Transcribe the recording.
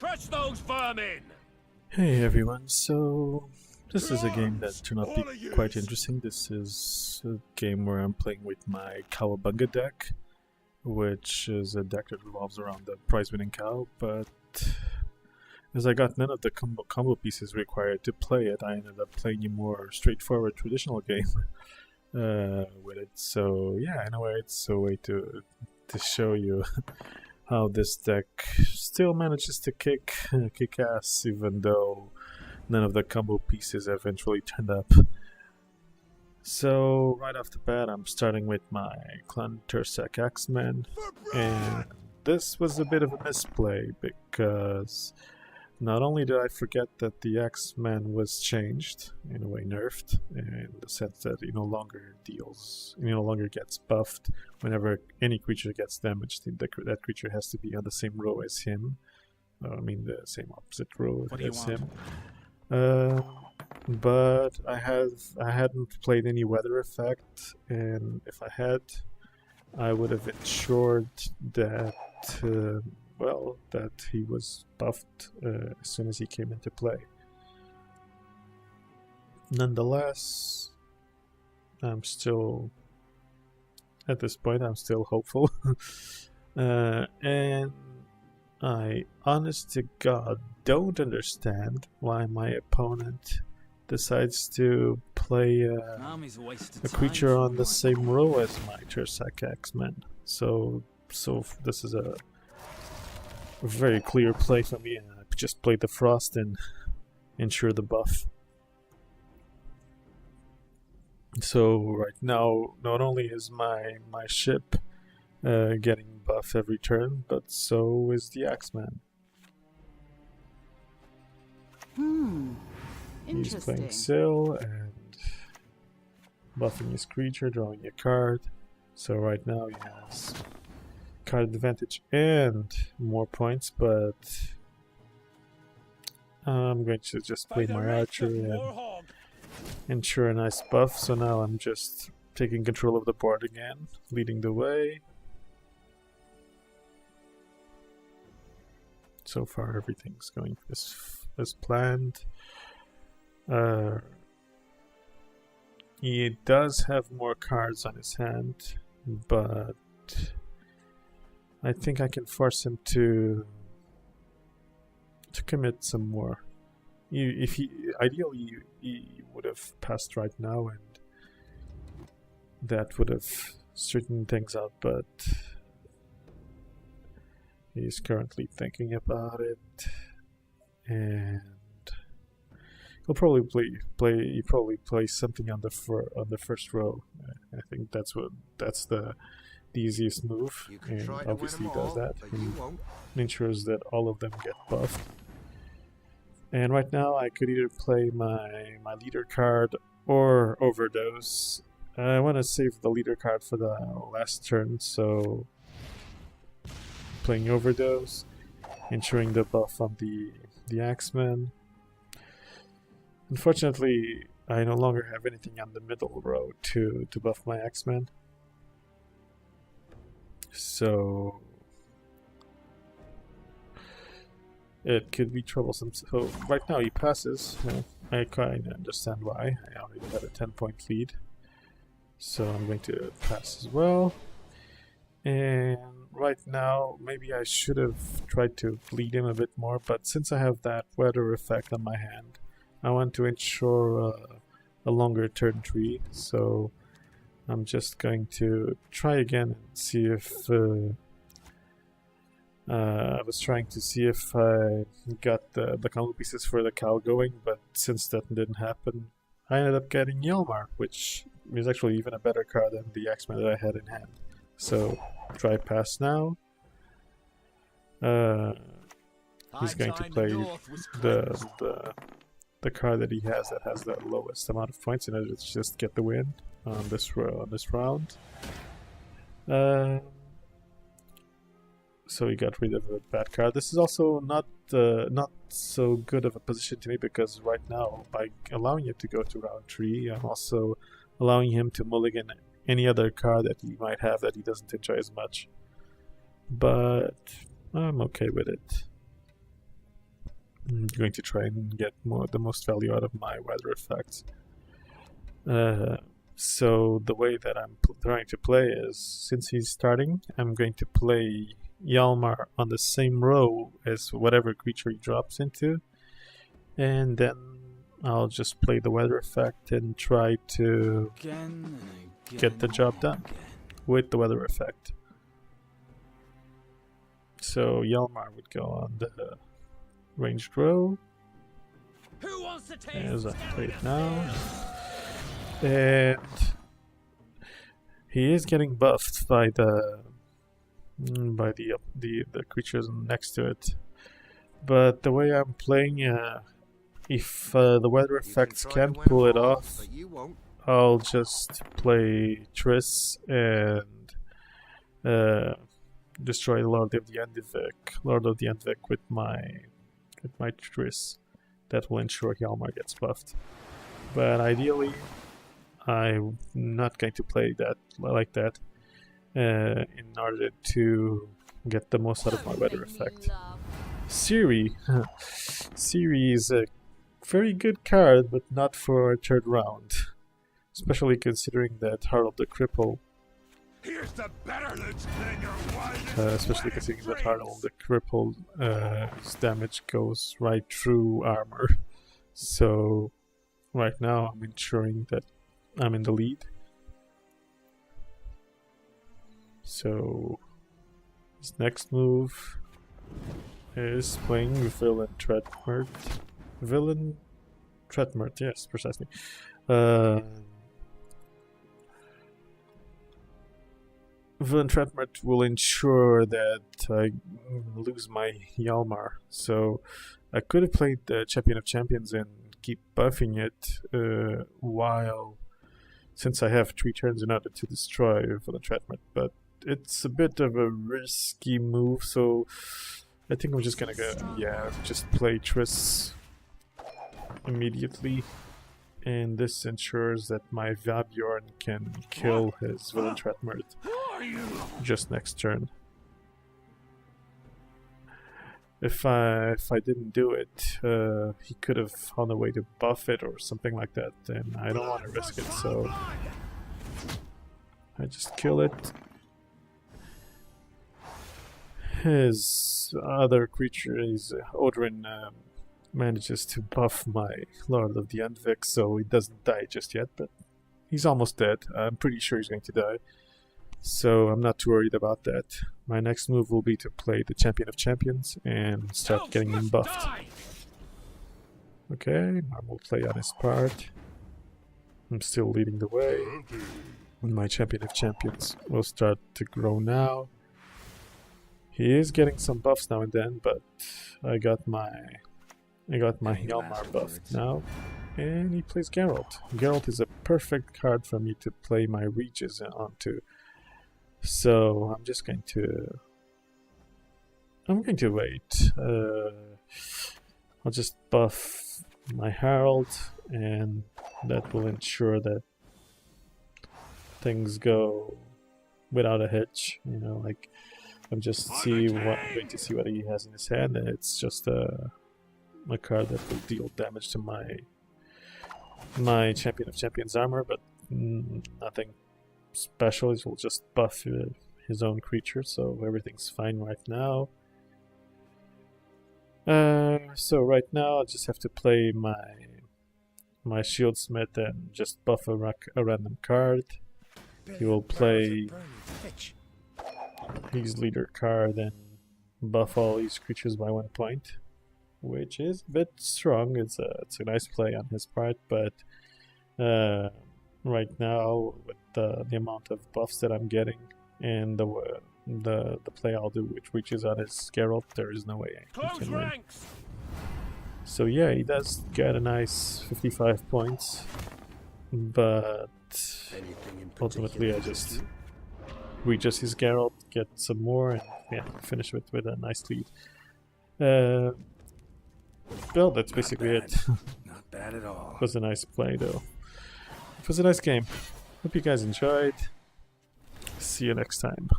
Crush those vermin! Hey everyone, so this is a game that turned out to be quite interesting. This is a game where I'm playing with my Cowabunga deck, which is a deck that revolves around the prize-winning cow, but as I got none of the combo pieces required to play it, I ended up playing a more straightforward traditional game with it. So yeah, in a way it's a way to show you how this deck still manages to kick ass, even though none of the combo pieces eventually turned up. So right off the bat, I'm starting with my Clan Tursek Axeman, and this was a bit of a misplay because not only did I forget that the Axeman was changed, in a way nerfed, in the sense that he no longer gets buffed whenever any creature gets damaged. That creature has to be on the same row as him. I mean the same opposite row as him. But I hadn't played any weather effect, and if I had, I would have ensured that that he was buffed as soon as he came into play. Nonetheless, I'm still, at this point, I'm still hopeful. And I, honest to God, don't understand why my opponent decides to play a creature on the same row as my Tursek Axeman. So this is a very clear play for me, and I just played the Frost and ensure the buff. So right now, not only is my ship getting buffed every turn, but so is the Axeman. He's playing Sill and buffing his creature, drawing a card. So right now he has card advantage and more points, but I'm going to just play my archer and ensure a nice buff. So now I'm just taking control of the board again, leading the way. So far everything's going as planned. He does have more cards on his hand, but I think I can force him to commit some more. Ideally he would have passed right now, and that would have straightened things out, but he's currently thinking about it, and he'll probably play something on the first row. I think that's the easiest move, and obviously he does that and ensures that all of them get buffed. And right now I could either play my leader card or Overdose. I want to save the leader card for the last turn, so playing Overdose, ensuring the buff on the Axeman. Unfortunately, I no longer have anything on the middle row to buff my Axeman. So it could be troublesome. So right now he passes. I kind of understand why. I already had a 10-point lead. So I'm going to pass as well. And right now, maybe I should have tried to bleed him a bit more, but since I have that weather effect on my hand, I want to ensure a longer turn tree. So I'm just going to try again and see if I was trying to see if I got the combo pieces for the cow going, but since that didn't happen, I ended up getting Yelmar, which is actually even a better card than the Axeman that I had in hand. So try pass now. He's going to play the card that he has that has the lowest amount of points in order to just get the win on this round. So he got rid of a bad card. This is also not so good of a position to me, because right now, by allowing it to go to round 3, I'm also allowing him to mulligan any other card that he might have that he doesn't enjoy as much. But I'm okay with it. I'm going to try and get the most value out of my weather effects. So the way that I'm trying to play is, since he's starting, I'm going to play Hjalmar on the same row as whatever creature he drops into, and then I'll just play the weather effect and try to get the job done with the weather effect. So Hjalmar would go on the ranged row, as I play it now. And he is getting buffed by the creatures next to it. But the way I'm playing, if the weather effects can't pull it off, I'll just play Triss and destroy Lord of the Endvik with my Triss. That will ensure Hjalmar gets buffed. But ideally, I'm not going to play that like that in order to get the most out of my weather effect. Ciri. Ciri is a very good card, but not for a third round. Especially considering that Harald the Cripple. Especially considering that Harald the Cripple, his damage goes right through armor. So right now I'm ensuring that I'm in the lead. So his next move is playing Villain Tretmert. Villain Tretmert, yes, precisely. Villain Tretmert will ensure that I lose my Hjalmar. So I could have played the Champion of Champions and keep buffing it while, since I have 3 turns in order to destroy Villain Tretmert, but it's a bit of a risky move, so I think I'm just gonna go, just play Triss immediately, and this ensures that my Vabjorn can kill his Villain Tretmert just next turn. If I didn't do it, he could have found a way to buff it or something like that, and I don't want to risk it, so I just kill it. His other creature, Odrin, manages to buff my Lord of the Endvik, so he doesn't die just yet, but he's almost dead. I'm pretty sure he's going to die, so I'm not too worried about that. My next move will be to play the Champion of Champions and start getting him buffed. Okay, I will play on his part. I'm still leading the way. And my Champion of Champions will start to grow now. He is getting some buffs now and then, but I got my Hjalmar buffed now, and he plays Geralt. Geralt is a perfect card for me to play my Regis onto. So I'm just going to wait. I'll just buff my Harald, and that will ensure that things go without a hitch. You know, like I'm going to see what he has in his hand, and it's just a card that will deal damage to my Champion of Champions armor, but nothing special. He will just buff his own creature, so everything's fine right now. So right now I just have to play my Shieldsmith and just buff a random card. He will play his leader card and buff all these creatures by 1 point, which is a bit strong. It's a nice play on his part, but right now with the amount of buffs that I'm getting and the play I'll do, which reaches on his Geralt, there is no way I can win. So yeah, he does get a nice 55 points, but ultimately I just reaches his Geralt, get some more, and yeah, finish with a nice lead. Well, that's basically it. Not bad at all. It was a nice play, though. It was a nice game. Hope you guys enjoyed. See you next time.